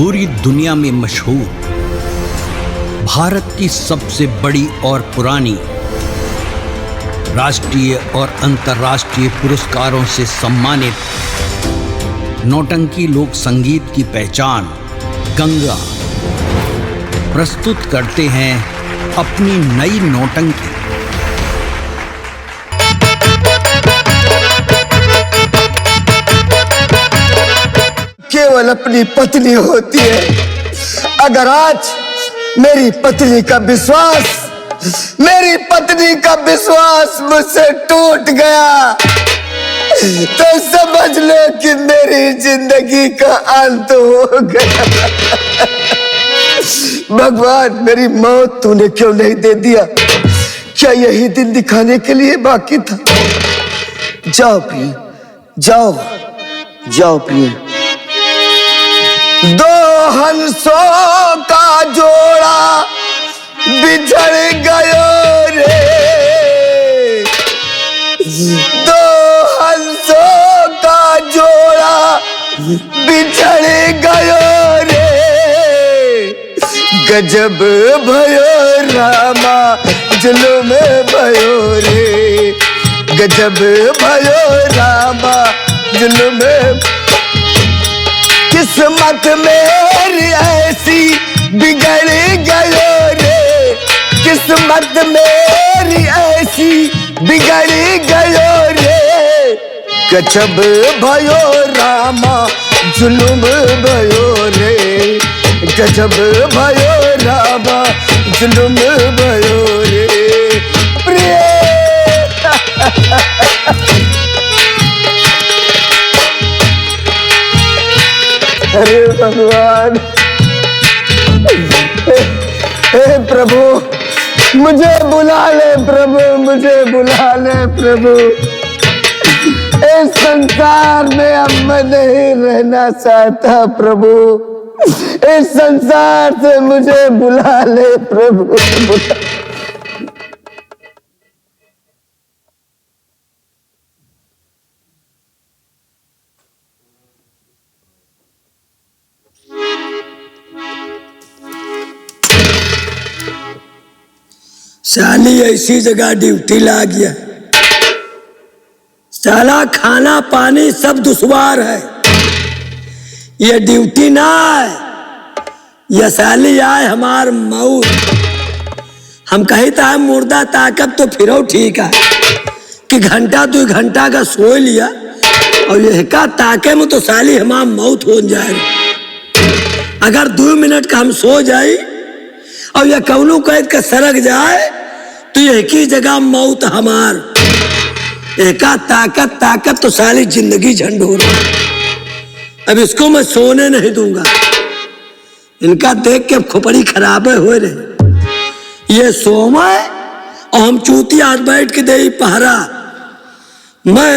पूरी दुनिया में मशहूर, भारत की सबसे बड़ी और पुरानी, राष्ट्रीय और अंतर्राष्ट्रीय पुरस्कारों से सम्मानित नौटंकी लोक संगीत की पहचान गंगा प्रस्तुत करते हैं अपनी नई नौटंकी। केवल अपनी पत्नी होती है। अगर आज मेरी पत्नी का विश्वास मुझसे टूट गया तो समझ लो कि मेरी जिंदगी का अंत हो गया। भगवान, मेरी मौत तूने क्यों नहीं दे दिया? क्या यही दिन दिखाने के लिए बाकी था? जाओ प्रिय, जाओ प्रिय। दो हंसों का जोड़ा बिछड़ गयो रे, दो हंसों का जोड़ा बिछड़ गयो रे। गजब भयो रामा जुल्म भयो रे, गजब भयो रामा जुल्म। किस्मत मेरी ऐसी बिगड़ गयो रे, किस्मत मेरी ऐसी बिगड़ गयो रे। गजब भयो रामा जुल्म भयो रे, गजब भयो रामा जुल्म भयो रे। प्रिय अरे भगवान, हे प्रभु, मुझे बुला ले प्रभु, मुझे बुला ले प्रभु। इस संसार में अब मैं नहीं रहना चाहता प्रभु, इस संसार से मुझे बुला ले प्रभु। साली ऐसी जगह ड्यूटी ला गया, साला खाना पानी सब दुश्वार है। ये ड्यूटी ना है, ये साली आए हमार मौत। हम कहता है मुर्दा ताकत तो फिर ठीक है कि घंटा 2 घंटा का सो लिया और यह का ताके में तो साली हमार मौत हो जाए। अगर 2 मिनट का हम सो जाए और यह कौनों कैद का सरक जाए तो एक ही जगह मौत हमार। एका ताकत तो साली जिंदगी झंड हो रही। अब इसको मैं सोने नहीं दूंगा, इनका देख के खोपड़ी खराब हो रहे। ये सोमा और हम चूती आज बैठ के दे पहरा। मैं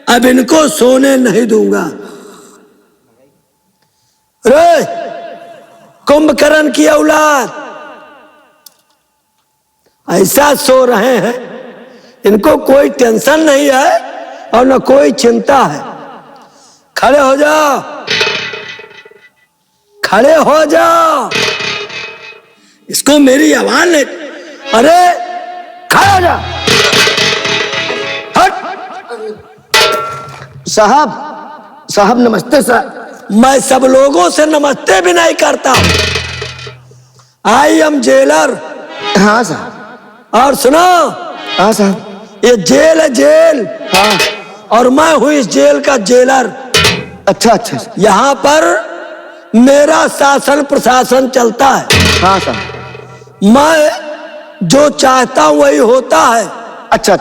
अब इनको सोने नहीं दूंगा। रे कुंभकर्ण की औलाद, ऐसा सो रहे हैं, इनको कोई टेंशन नहीं है और न कोई चिंता है। खड़े हो जाओ, खड़े हो जाओ। इसको मेरी आवाज नहीं। अरे खड़े हो जाओ। हट। साहब नमस्ते सर। मैं सब लोगों से नमस्ते भी नहीं करता। आई एम जेलर। हाँ साहब। और सुनो। हाँ साहब। ये जेल है, जेल। हाँ। और मैं हूं इस जेल का जेलर। अच्छा। यहाँ पर मेरा शासन प्रशासन चलता है। हाँ साहब। मैं जो चाहता हूं वही होता है। अच्छा।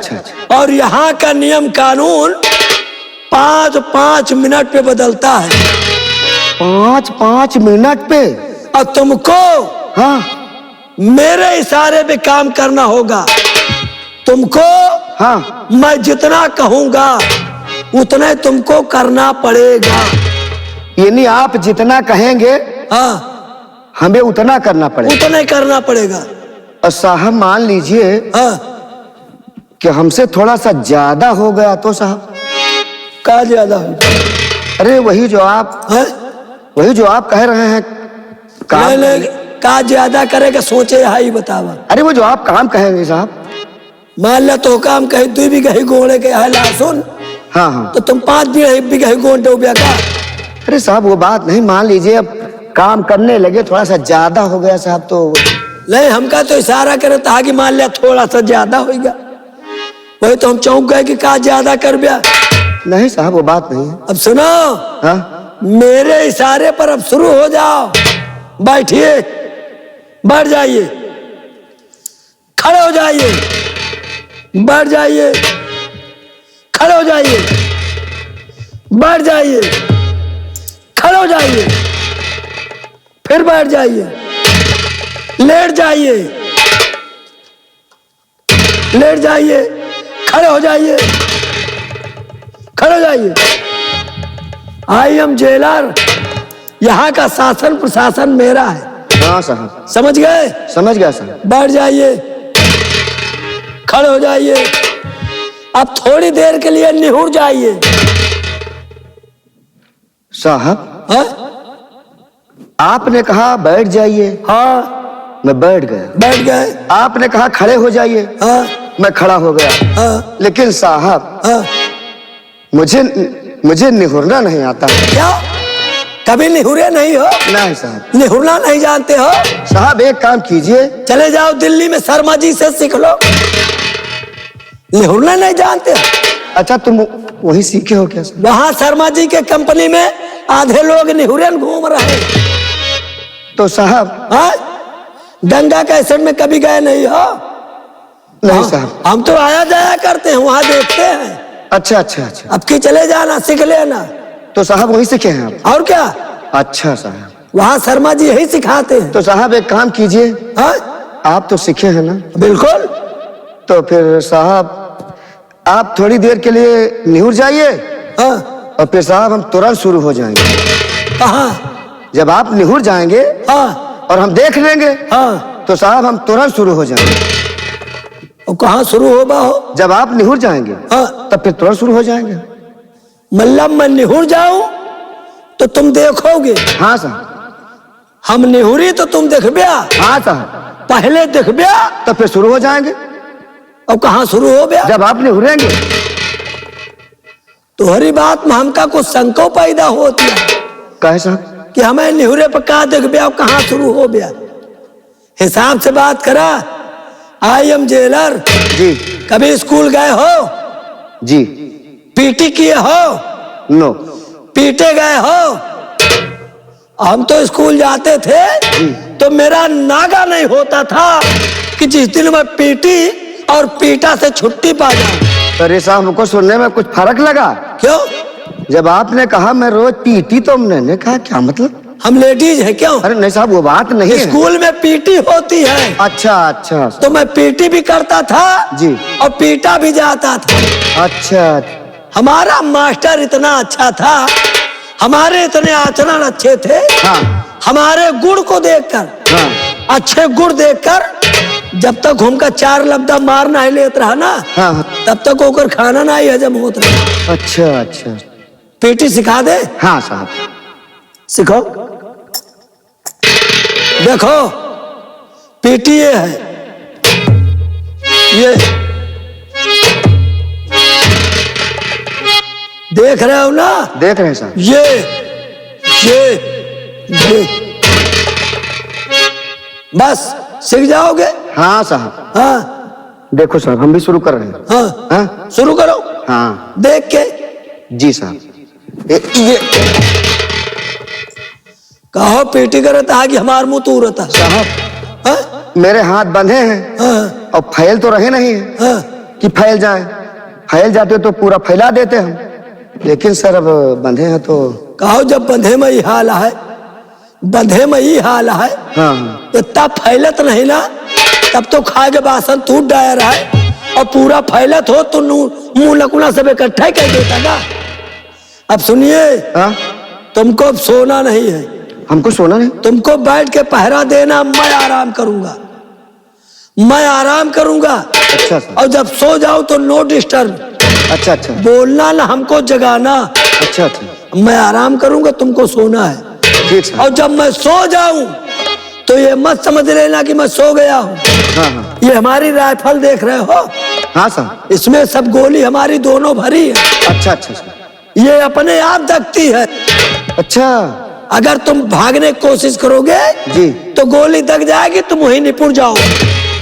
और यहाँ का नियम कानून 5-5 मिनट पे बदलता है। 5-5 मिनट पे? और तुमको हाँ मेरे इशारे पे काम करना होगा। तुमको हाँ मैं जितना कहूंगा उतना तुमको करना पड़ेगा। यानी आप जितना कहेंगे हाँ हमें उतना करना पड़ेगा। उतना ही करना पड़ेगा। और साहब मान लीजिए हाँ कि हमसे थोड़ा सा ज्यादा हो गया तो साहब? क्या ज्यादा हो? अरे वही जो आप है? वही जो आप कह रहे हैं काम। नहीं, का ज्यादा करेगा सोचे हाई बतावा। अरे वो जो आप काम कहेंगे साहब। मान ला तो काम कहे 2 बीघा गोड़े के है लहसुन, हाँ हाँ। तो तुम 5 बीघा गोड़ डूबिया का। अरे साहब वो बात नहीं, मान लीजिए अब काम करने लगे थोड़ा सा ज्यादा हो गया साहब तो। नहीं, हमका तो इशारा करे था कि मान लिया थोड़ा सा ज्यादा होगा, वही तो हम चौंक गए कि का ज्यादा कर बिया। नहीं साहब वो बात नहीं है। अब सुनो, हाँ मेरे इशारे पर अब शुरू हो जाओ। बैठिए, बैठ जाइए, खड़े हो जाइए, बैठ जाइए, खड़े हो जाइए, बैठ जाइए, खड़े हो जाइए, फिर बैठ जाइए, लेट जाइए, लेट जाइए, खड़े हो जाइए, खड़े हो जाइए। आई एम जेलर, यहाँ का शासन प्रशासन मेरा है। हाँ साहब समझ गए? समझ गया साहब। बैठ जाइए, खड़े हो जाइए, अब थोड़ी देर के लिए निहुर जाइए। साहब हाँ आपने कहा बैठ जाइए, हाँ, मैं बैठ गया। बैठ गए। आपने कहा खड़े हो जाइए, हाँ मैं खड़ा हो गया। हाँ लेकिन साहब हाँ। मुझे निहुरना नहीं आता। क्या कभी निहुरे नहीं हो? नहीं साहब। निहुरना नहीं जानते हो? साहब एक काम कीजिए। चले जाओ दिल्ली में शर्मा जी से सीख लो। निहुरना नहीं जानते हो? अच्छा तुम वही सीखे हो क्या साहब? वहां शर्मा जी के कंपनी में आधे लोग निहुरन घूम रहे हैं। तो साहब हाँ? गंगा कैसेट में कभी गए नहीं हो? नहीं साहब। हम तो आया जाया करते हैं, वहां देखते हैं। अच्छा अच्छा अच्छा। अब की चले जाना, सीख लेना। तो साहब वही सीखे हैं आप? और क्या, अच्छा साहब। वहां शर्मा जी यही सिखाते हैं। तो साहब एक काम कीजिए, हाँ? आप तो सीखे हैं ना? बिल्कुल। तो फिर साहब आप थोड़ी देर के लिए निहुर जाइए हाँ। और फिर साहब हम तुरंत शुरू हो जाएंगे। कहाँ? जब आप निहुर जाएंगे हाँ और हम देख लेंगे हाँ। तो साहब हम तुरंत शुरू हो जाएंगे। और कहाँ शुरू हो बाहो? जब आप निहुर जाएंगे हाँ। तब फिर तुरंत शुरू हो जाएंगे। मतलब मैं निहुर जाऊं तो तुम देखोगे? हाँ साहब। हम निहुरी तो तुम देखबिया? हाँ साहब। पहले देखबिया तब फिर शुरू हो जाएंगे। और कहाँ शुरू हो गया? जब आप निहुरेंगे। तुम्हारी बात में हमका कुछ शंका पैदा होती है कहे साहब? कि हमें निहुरे पर कहाँ देखबिया और कहाँ शुरू हो गया। हिसाब से बात करा। I am jailer. जी। कभी स्कूल गए हो? जी। पीटी किए हो? नो। पीटे गए हो? हम तो स्कूल जाते थे तो मेरा नागा नहीं होता था कि जिस दिन मैं पीटी और पीटा से छुट्टी पा जाऊं। अरे साहब हमको सुनने में कुछ फर्क लगा। क्यों? जब आपने कहा मैं रोज पीटी तो मैंने कहा क्या मतलब? हम लेडीज है क्यों? अरे नहीं साहब वो बात नहीं है। स्कूल में पीटी होती है। अच्छा अच्छा। तो मैं पीटी भी करता था जी। और पीटा भी जाता था। अच्छा। हमारा मास्टर इतना अच्छा था, हमारे इतने आचरण अच्छे थे। हाँ। हमारे गुण को देखकर, हाँ। अच्छे गुण देखकर जब तक हमका 4 लब्दा मार नहीं लेत रहा ना, हाँ हाँ। तब तक होकर खाना नहीं हजम होता रहा। अच्छा अच्छा। पीटी सिखा दे। हाँ साहब। सिखो। देखो पीटी ये है, ये देख रहे हो ना? देख रहे हैं साहब। ये बस सीख जाओगे। हाँ साहब। हाँ देखो साहब हम भी शुरू कर रहे हैं। हाँ हाँ। शुरू करो। हाँ। देख के। जी साहब। ये कहो पीटी करता है कि हमार मुंह तू रहता साहब हाँ? मेरे हाथ बंधे हैं हाँ और फैल तो रहे नहीं है हाँ। कि फैल जाए। फैल जाते तो पूरा फैला देते हम, लेकिन सर अब बंधे हैं तो। कहो जब बंधे में ही हाल है, बंधे में ही हाल है। हाँ। तो तब फैलत नहीं ना, तब तो खा के बासन टूट डाया रहा है और पूरा फैलत हो तो मुंह लकुना सब इकट्ठा ही कर देता ना। अब सुनिए। हाँ? तुमको अब सोना नहीं है। हमको सोना नहीं? तुमको बैठ के पहरा देना, मैं आराम करूंगा, मैं आराम करूंगा। अच्छा सर। और जब सो जाओ तो नो डिस्टर्ब। अच्छा अच्छा। बोलना ना, हमको जगाना। अच्छा अच्छा। मैं आराम करूंगा, तुमको सोना है। ठीक साहब। और जब मैं सो जाऊं तो ये मत समझ लेना कि मैं सो गया हूं। हाँ हाँ ये हमारी राइफल देख रहे हो, हाँ साहब। इसमें सब गोली हमारी दोनों भरी है। अच्छा अच्छा अच्छा ये अपने आप दगती है। अच्छा अगर तुम भागने की कोशिश करोगे जी। तो गोली दग जाएगी, तुम वहीं निपुट जाओगे।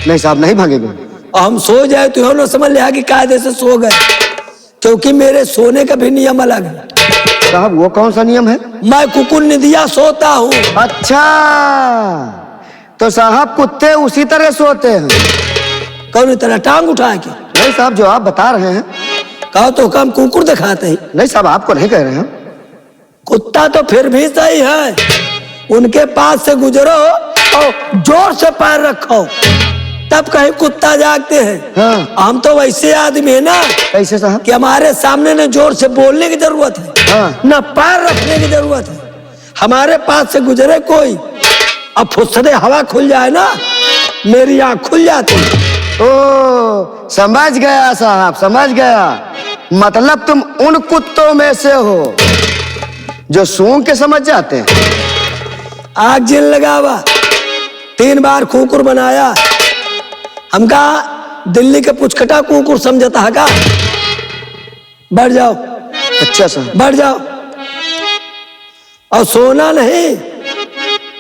नहीं साहब, नहीं भागेंगे। और हम सो जाए तो ना समझ लिया कि कायदे से सो गए, क्योंकि मेरे सोने का भी नियम अलग है। साहब वो कौन सा नियम है? मैं कुकुर निदिया सोता हूँ। अच्छा, तो साहब कुत्ते उसी तरह सोते हैं? कौन तरह टांग उठा के? नहीं साहब, जो आप बता रहे हैं। कहो तो हम कुकुर दिखाते हैं। नहीं साहब, आपको नहीं कह रहे हैं। कुत्ता तो फिर भी सही है, उनके पास से गुजरो और जोर से पैर रखो, तब कहीं कुत्ता जागते हैं। हाँ। हम तो वैसे आदमी है ना कैसे साहब? कि हमारे सामने न जोर से बोलने की जरूरत है, हाँ। न पैर रखने की जरूरत है। हमारे पास से गुजरे कोई, अब फुसदे हवा खुल जाए ना, मेरी आंख खुल जाती। ओ समझ गया साहब, समझ गया। मतलब तुम उन कुत्तों में से हो जो सूंघ के समझ जाते हैं। आग जिन लगावा, 3 बार कुकुर बनाया, हमका दिल्ली के पुचकटा कुकुर समझता है का? बैठ जाओ। अच्छा साहब। बैठ जाओ और सोना नहीं,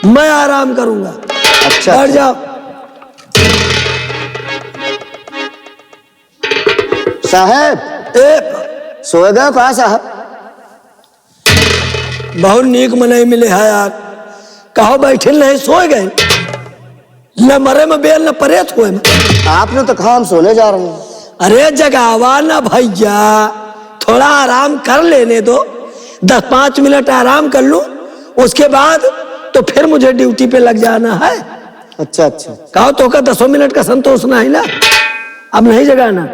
मैं आराम करूंगा। अच्छा बैठ जाओ। साहब ए, सो गए कहा साहब? बहुत नीक मनई मिले है यार। कहो बैठे नहीं, सो गए। न मरे में बेल न परेत हुए में। आपने तो कहा हम सोने जा रहे हैं। अरे जगावा ना भैया, थोड़ा आराम कर लेने दो। 10-5 मिनट आराम कर लूं, उसके बाद तो फिर मुझे ड्यूटी पे लग जाना है। अच्छा अच्छा। कहो तो का 10 मिनट का संतोष ना है ना, अब नहीं जगाना।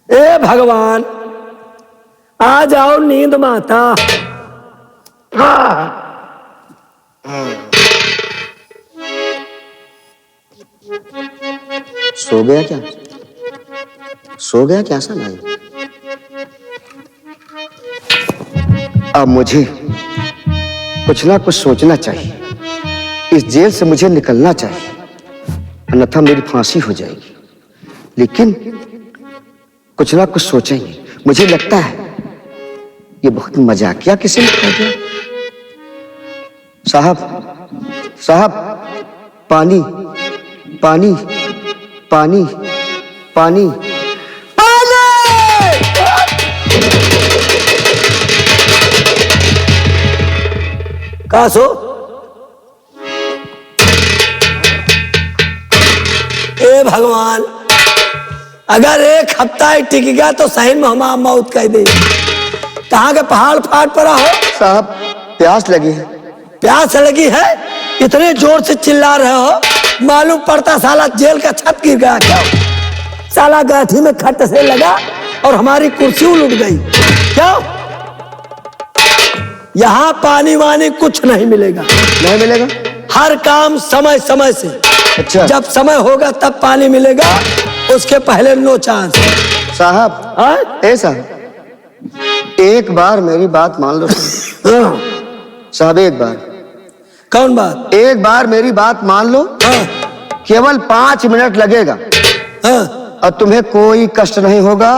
ए भगवान, आ जाओ नींद माता। हाँ। सो गया क्या? सो गया क्या? ऐसा नहीं। अब मुझे कुछ ना कुछ सोचना चाहिए। इस जेल से मुझे निकलना चाहिए, अन्यथा मेरी फांसी हो जाएगी। लेकिन कुछ ना कुछ सोचेंगे। मुझे लगता है ये बहुत मजाकिया किस्म का है। साहब साहब, पानी पानी पानी पानी पानी। कहा सो? ए भगवान, अगर 1 हफ्ता ही टिक गया तो सही में हम मौत कह दे। कहाँ के पहाड़ फाट पड़ा हो? साहब प्यास लगी है। प्यास लगी है? इतने जोर से चिल्ला रहे हो, मालूम पड़ता साला जेल का छत गिर गया क्या? साला गाठी में खट से लगा और हमारी कुर्सी उलट गई। क्यों? यहाँ पानी वानी कुछ नहीं मिलेगा। नहीं मिलेगा? हर काम समय समय से। अच्छा। जब समय होगा तब पानी मिलेगा, उसके पहले नो चांस। साहब हाँ? ऐसा एक बार मेरी बात मान लो साहब, एक बार। कौन बात? एक बार मेरी बात मान लो। हाँ, केवल 5 मिनट लगेगा हाँ। और तुम्हें कोई कष्ट नहीं होगा,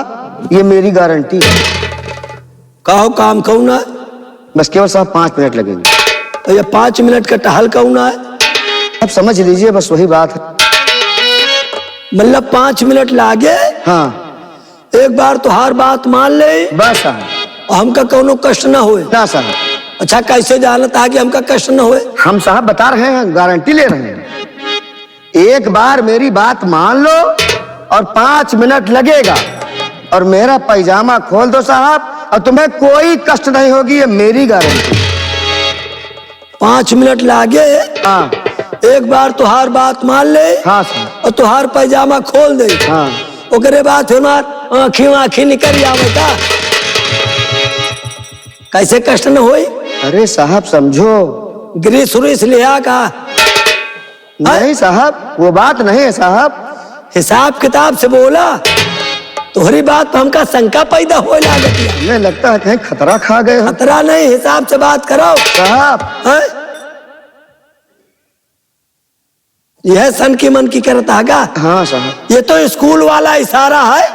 ये मेरी गारंटी है। कहो काम कौन है? बस केवल साहब 5 मिनट लगेंगे। ये 5 मिनट का टहल कौन है? अब समझ लीजिए, बस वही बात है। मतलब 5 मिनट लागे? हाँ एक बार तो हर बात मान ले बस साहब। और हमका कोनो कष्ट ना होए। ना साहब। अच्छा, कैसे जानता है कि हमका कष्ट ना होए? हम साहब बता रहे हैं, गारंटी ले रहे हैं। एक बार मेरी बात मान लो और 5 मिनट लगेगा और मेरा पैजामा खोल दो साहब, और तुम्हें कोई कष्ट नहीं होगी, ये मेरी गारंटी। 5 मिनट लागे? हाँ एक बार तुहार बात मान ले हाँ साहब। और तुहार पैजामा खोल दे, हाँ ओकरे बाद हमार आँखी निकल जावेगा। कैसे कष्ट न होई? अरे साहब समझो। ग्रीस उरीस लिया का? नहीं साहब, वो बात नहीं है साहब। हिसाब किताब से बोला। तोहरी बात पर हमका शंका पैदा हो लागती है। हमें लगता है कहीं खतरा खा गए हो। खतरा नहीं, हिसाब से बात करो साहब हैं? यह सन की मन की करता है। हाँ साहब, ये तो स्कूल वाला इशारा है।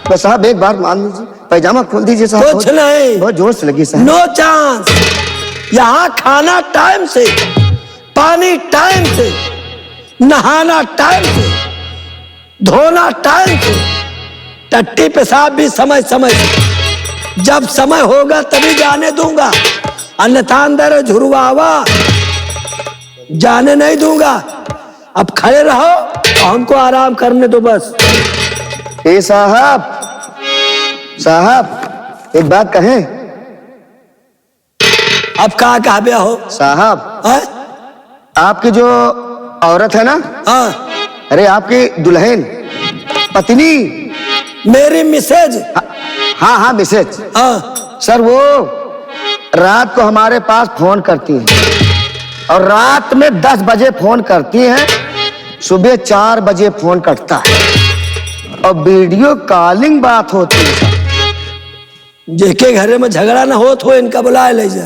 बस साहब एक बार मान लीजिए, पैजामा खोल दीजिए साहब। कुछ नहीं, बहुत जोर से लगी साहब। No chance. यहाँ खाना टाइम से, पानी टाइम से, नहाना टाइम से, धोना टाइम से, टट्टी पेशाब भी समय समय से। जब समय होगा तभी जाने दूंगा, अन्यथा अंदर झुरवावा जाने नहीं दूंगा। अब खड़े रहो और हमको आराम करने दो बस। ए साहब, साहब एक बात कहें। अब कहा कहबे हो साहब, है? आपकी जो औरत है ना, हाँ, अरे आपकी दुल्हन, पत्नी, मेरी मिसेज। हाँ हाँ मिसेज, हाँ, सर वो रात को हमारे पास फोन करती है और रात में 10 बजे फोन करती है, सुबह 4 बजे फोन कटता है और वीडियो कॉलिंग बात होती है। जेके घरे में झगड़ा ना हो तो इनका बुलाए ले जा।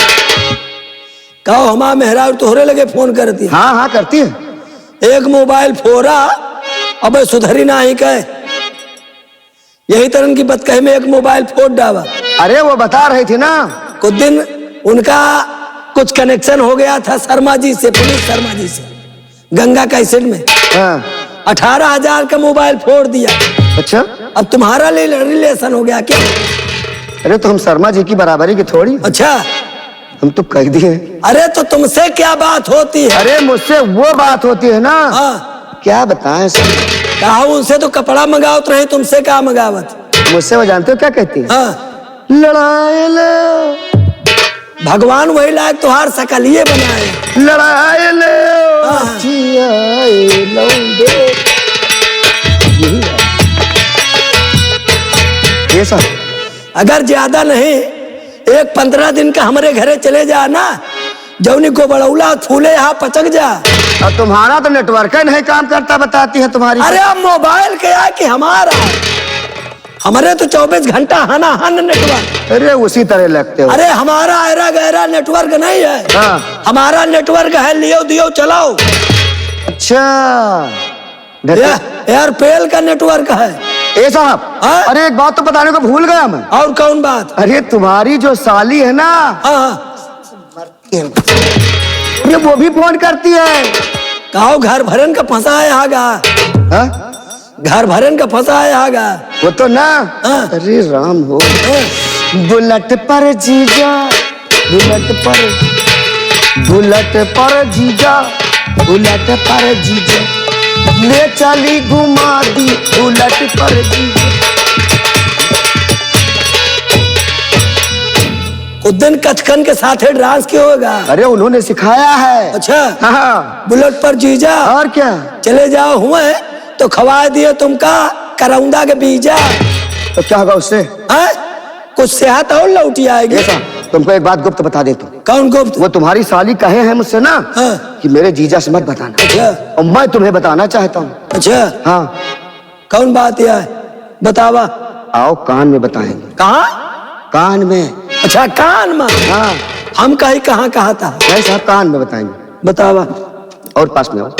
कहो हमारा मेहरारू तोहरे लगे फोन करती है। हाँ हाँ करती है। एक मोबाइल फोरा, अब सुधरी ना ही कहे। यही तरह की बतकही में एक मोबाइल फोड़ डावा। अरे वो बता रही थी ना, कुछ दिन उनका कुछ कनेक्शन हो गया था शर्मा जी से, पुलिस शर्मा जी से, गंगा कैसेट में। हाँ 18,000 का मोबाइल फोड़ दिया। अच्छा, अब तुम्हारा रिलेशन हो गया क्या? अरे तो हम शर्मा जी की बराबरी की थोड़ी, अच्छा, हम तो कह दिए। अरे तो तुमसे क्या बात होती है? अरे मुझसे वो बात होती है ना। हाँ, क्या बताएं सर, कहा उनसे तो कपड़ा मंगावत रहे, तुमसे क्या मंगावत? मुझसे वो जानते हो क्या कहती है? हाँ, लड़ाई लो, भगवान वही लायक तुहार सकलिए बनाए। लड़ाई लो, हाँ। जियाए लौंडे। यही है। ये सर, अगर ज्यादा नहीं, एक 15 दिन का हमारे घरे चले जा ना, जौनी को बड़ौला फूले यहाँ पचक जा। और तुम्हारा तो नेटवर्क ही नहीं काम करता, बताती है तुम्हारी। अरे अब मोबाइल क्या कि हमारा, हमारे तो 24 घंटा हना हन नेटवर्क। अरे उसी तरह लगते हो। अरे हमारा ऐरा गहरा नेटवर्क नहीं है। हाँ। हमारा नेटवर्क है लियो दियो चलाओ। अच्छा, एयरटेल का नेटवर्क है। ए साहब, हाँ? अरे एक बात तो बताने को भूल गया मैं। और कौन बात? अरे तुम्हारी जो साली है ना, हाँ, ये वो भी फोन करती है। कहो घर भरन का फंसा है आगा। हाँ? घर भरन का फंसा है आगा। वो तो ना, हाँ। अरे राम हो, हाँ। बुलेट पर जीजा, बुलेट पर, बुलेट पर जीजा, बुलेट पर जीजा, ले चली घुमा दी बुलेट पर जीजा। उस दिन कचकन के साथ डांस क्यों होगा? अरे उन्होंने सिखाया है। अच्छा, हाँ, बुलेट पर जीजा, और क्या। चले जाओ हुए तो खवा दिए तुमका करौंदा के बीजा। तो क्या होगा उससे? है? कुछ सेहत और लौटी आएगी। ऐसा तुमको एक बात गुप्त बता दे तू। कौन गुप्त? वो तुम्हारी साली कहे हैं मुझसे ना, हाँ। कि मेरे जीजा से मत बताना, अच्छा, और मैं तुम्हें बताना चाहता हूँ। अच्छा, हाँ, कौन बात यह है? बतावा। आओ कान में बताएंगे। कहाँ? कान में। अच्छा, कान में। हाँ, हम कहीं कहाँ कहा था? नहीं साहब, कान में बताएंगे। बतावा। और पास में आओ,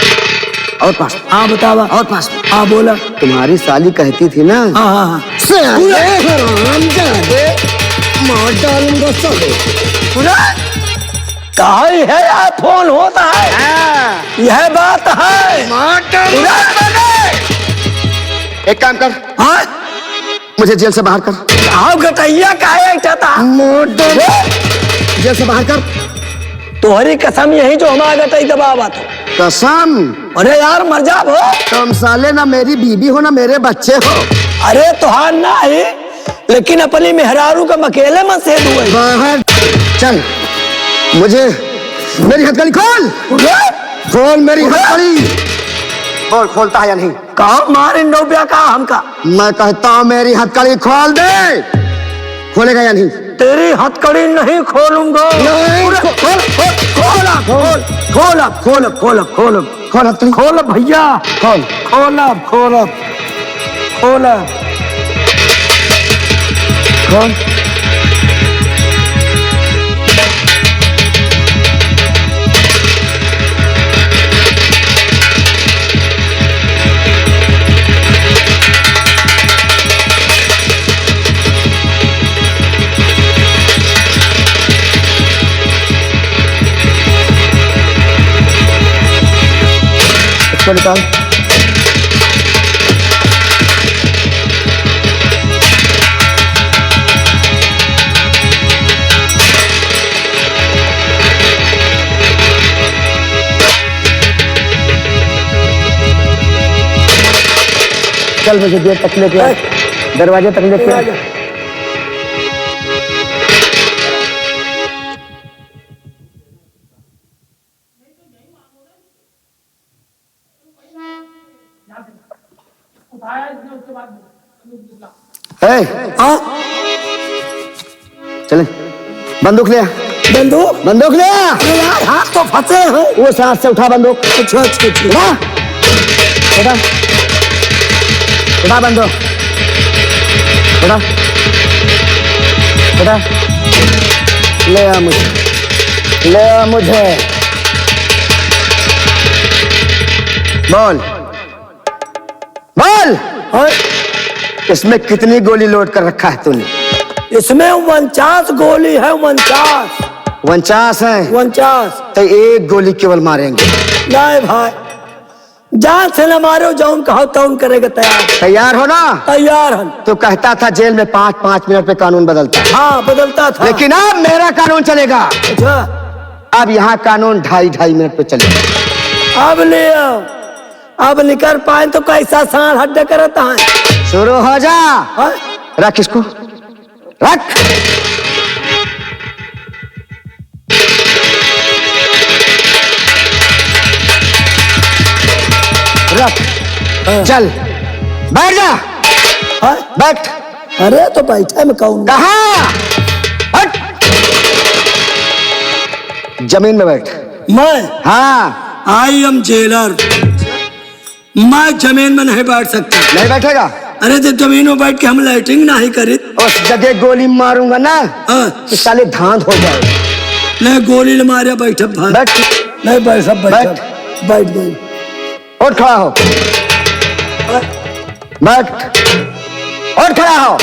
और पास में, हाँ बतावा। और पास में। हाँ बोला। तुम्हारी साली कहती थी ना, हाँ हाँ हाँ, कहा है यार, फोन होता है, यह बात है। एक काम कर, हाँ, मुझे जेल से बाहर कर। आओ गटैया का है चाहता। जेल से बाहर कर। तोहरी कसम यही जो हमारा गटई दबावा था। कसम? अरे यार मर जा भो। तुम साले ना मेरी बीबी हो ना मेरे बच्चे हो। अरे तुहार ना है, लेकिन अपनी मेहरारू का अकेले में से दुए। बाहर चल, मुझे मेरी हथकड़ी खोल, खोल मेरी हथकड़ी। खोल, खोलता है या नहीं? कहा मार इन रुपया का हमका। मैं कहता हूँ मेरी हथकड़ी खोल दे। खोलेगा या नहीं? तेरी हथकड़ी नहीं खोलूंगा। नहीं। खोल खोल खोल खोल खोल खोल खोल खोल खोल हथकड़ी, खोल भैया, खोल। खोल खोल खोल। कौन? इसको निकाल। चल मुझे गेट तक लेके आ, दरवाजे तक लेके आ। हाँ चले, बंदूक ले आ। बंदूक बंदूक ले आ। अरे यार हाथ तो फंसे हैं। वो सांस से उठा बंदूक। अच्छा अच्छा अच्छा। उठा उठा उठा बंदूक। उठा उठा। ले आ मुझे, ले आ मुझे। बोल बोल। हाँ? इसमें कितनी गोली लोड कर रखा है तूने? इसमें 49 गोली है। 49 49 है। 49 तो एक गोली केवल मारेंगे। नहीं भाई, जान से न मारो, जौन कहो तौन करेगा। तैयार तैयार हो ना? तैयार हम। तो कहता था जेल में 5-5 मिनट पे कानून बदलता, हाँ बदलता था। लेकिन अब मेरा कानून चलेगा। अच्छा अब यहाँ कानून 2.5 मिनट पे चलेगा। अब ले आओ। अब निकर पाए तो कैसा सांड हड्डे करता है। शुरू हो जा। हाँ? रख इसको, रख। रख। चल बैठ जा। हाँ? बैठ। अरे तो बैठा मैं कहूँ। कहाँ? बैठ। जमीन में बैठ। मैं हाँ। आई एम जेलर। मैं जमीन में नहीं बैठ सकता। नहीं बैठेगा? अरे जब जमीन में बैठ के हम लाइटिंग नहीं करी। उस जगह गोली मारूंगा ना हाँ? तो साले धांध हो जाए। नहीं गोली न मारे बैठ भाई। बैठ। नहीं बैठ सब बैठ बैठ गई। उठ खड़ा हो। बैठ। उठ खड़ा हो।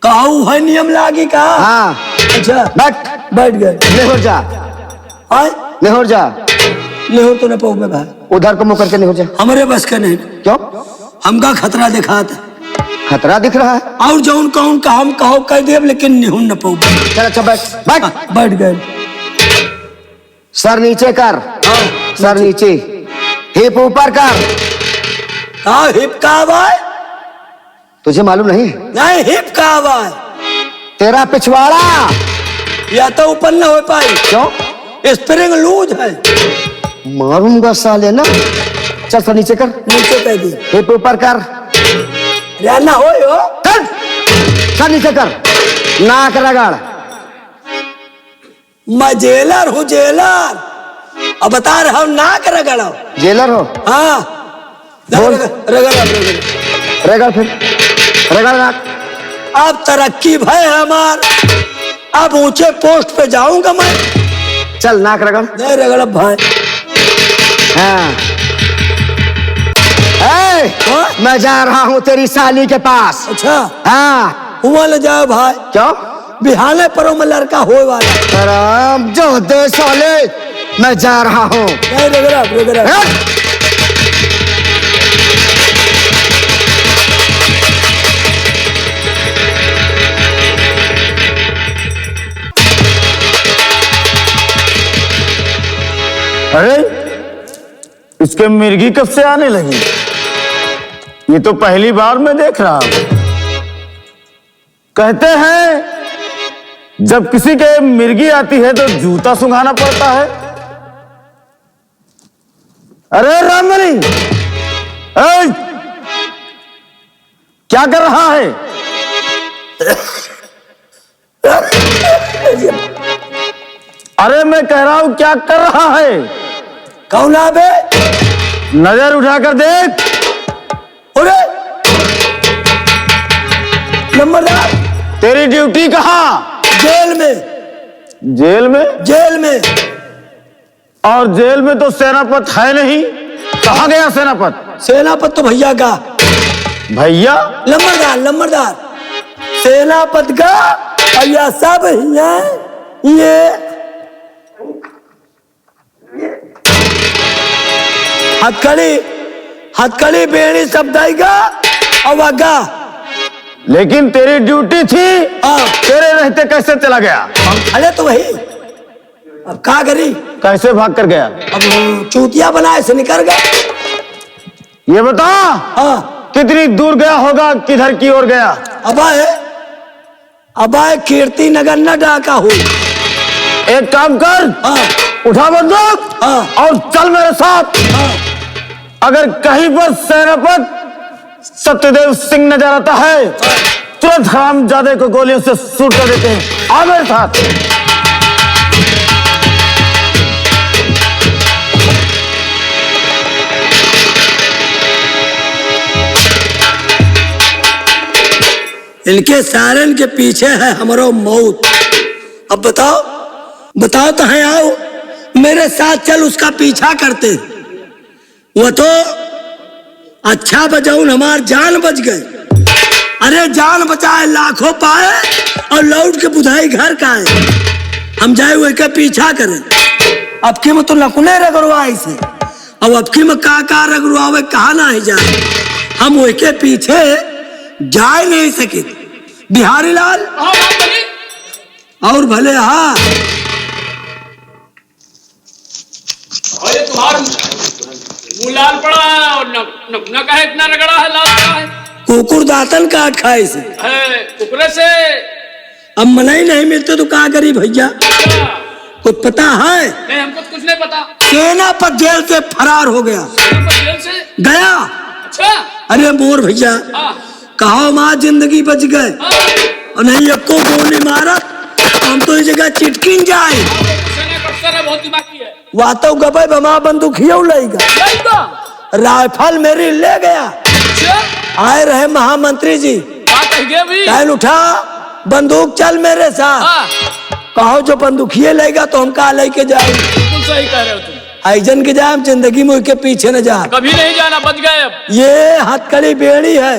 कहू है नियम लागी का? हाँ। अच्छा बैठ। बैठ गए। निहुर जा। आए निहुर जा। ले तो न पाऊ में भाई। उधर को मुंह करके निहुर जा। हमारे बस का नहीं। क्यों? हमका खतरा दिखाता। खतरा दिख रहा है? और जौन कहूँ का हम कहो कह देव, लेकिन निहुन न पाऊ। चल अच्छा बैठ। बैठ। बैठ गए। सर नीचे कर। सर नीचे। हिप ऊपर कर। हाँ हिप का आवाज? तुझे मालूम नहीं? नहीं हिप का आवाज। तेरा पिछवाड़ा। या तो ऊपर न हो पाई। क्यों? स्प्रिंग लूज है। मारूंगा साले ना। चल सर नीचे कर। नीचे कह दी। हिप ऊपर कर। रहना हो यो। चल सर नीचे कर। नाक रगड़। मैं जेलर हूँ जेलर। अब बता रहा हूँ नाक रगड़ो। जेलर हो? हाँ बोल। रगड़। रगड़ फिर। रगड़ नाक। अब तरक्की भय हमार। अब ऊंचे पोस्ट पे जाऊंगा मैं। चल नाक रगड़। नहीं रगड़ भाई। हाँ। हाँ? मैं जा रहा हूँ तेरी साली के पास। अच्छा हाँ। हुआ न जाओ भाई। क्यों? बिहाने परो में लड़का होए वाला। राम जो दे साले, मैं जा रहा हूँ। नहीं रगड़। अरे इसके मिर्गी कब से आने लगी? ये तो पहली बार मैं देख रहा हूं। कहते हैं जब किसी के मिर्गी आती है तो जूता सुंघाना पड़ता है। अरे राममणि, क्या कर रहा है? अरे मैं कह रहा हूं क्या कर रहा है? कौन है बे? नजर उठाकर देख। अरे नंबरदार तेरी ड्यूटी कहाँ? जेल में। जेल में? जेल में। और जेल में तो सेनापत है नहीं, कहाँ गया सेनापत? सेनापत तो भैया का। भैया? नंबरदार नंबरदार सेनापत का भैया सब ही है। ये हथकड़ी बेड़ी सब देगा और वागा। लेकिन तेरी ड्यूटी थी, हाँ। तेरे रहते कैसे चला गया? अरे तो वही, अब क्या करी? कैसे भाग कर गया? अब चूतिया बनाए से निकल गया। ये बता, हाँ। कितनी दूर गया होगा, किधर की ओर गया? अब आए कीर्ति नगर न डाका हो। एक काम कर, हाँ। उठा बंदूक, हाँ। और चल मेरे साथ। हाँ। अगर कहीं पर सेनापत सत्यदेव सिंह नजर आता है, तुरंत हरामजादे को गोलियों से शूट कर देते हैं। आ मेरे साथ। इनके सारन के पीछे है हमारो मौत। अब बताओ बताओ तो है, आओ मेरे साथ चल, उसका पीछा करते। वो तो अच्छा बजाऊन हमार जान बच गए। अरे जान बचाए लाखों पाए और लौट के बुधाई घर का है। हम जाए हुए के पीछा करें। अब की में तो लकुने रगड़वाई से, अब की में का रगड़वावे कहा ना ही जाए। हम वही के पीछे जाए नहीं सके। बिहारी लाल और भले हाँ, और ये तुम्हारा मुंह लाल पड़ा है और न कहे इतना रगड़ा है, लाल पड़ा है। कुकुर दातन काट खाए से कुकरे से अब मनाई नहीं मिलते तो क्या करी भैया? कुछ पता है? नहीं, हमको तो कुछ नहीं पता। सेनापत जेल से फरार हो गया। जेल से गया? अच्छा। अरे मोर भैया, कहो माँ जिंदगी बच गए और नहीं सबको गोली मारा, हम तो इस जगह चिटकिन जाए। बहुत दिमाग की है। वह तो गबे बमा बंदूक ही लेगा, राइफल मेरी ले गया। आए रहे महामंत्री जी, कहन उठा बंदूक चल मेरे साथ। कहो जो बंदूकिये लेगा तो हम कहा लेके जाए। बिल्कुल सही कह रहे हो तुम। आइजन के जाए जिंदगी में के पीछे न जा, कभी नहीं जाना, बच गए अब। ये हथकड़ी बेड़ी है।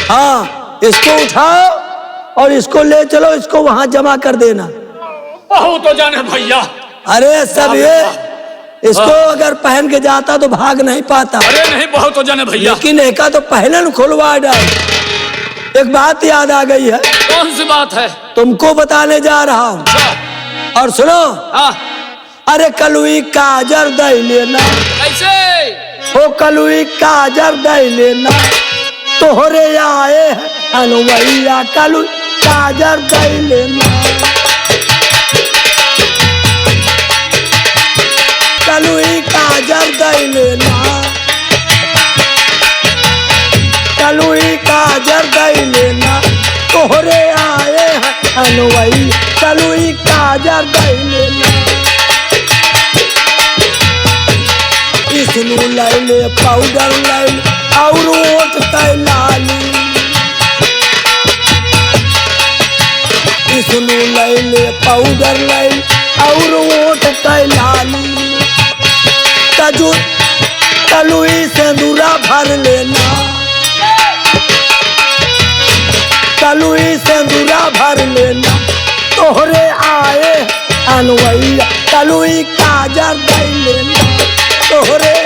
हाँ, इसको उठाओ और इसको ले चलो, इसको वहां जमा कर देना। बहुत तो जाने भैया। अरे सब ये इसको अगर पहन के जाता तो भाग नहीं पाता। अरे नहीं, बहुत हो जाने भैया। लेकिन एक तो पहले खुलवा डाल। एक बात याद आ गई है। कौन सी बात है? तुमको बताने जा रहा हूँ और सुनो। अरे कलुई काजर दे लेना। कैसे? ओ कलुई काजर दे लेना, तोहरे आए अनुवैया कलुई काजर दे लेना। कलुई काजर दे लेना, कलुई काजर दे लेना, तोहरे आए अनुवैया कलुई काजर दे लेना। इसनू ले ले पाउडर ले ले और ओट के लाली। इसनू ले ले पाउडर ले ले और ओट के लाली। तजू कलुई सिंदूरा भर लेना, कलुई सिंदूरा भर लेना, तोहरे आए अनुवैया कलुई काजर दे लेना, तोहरे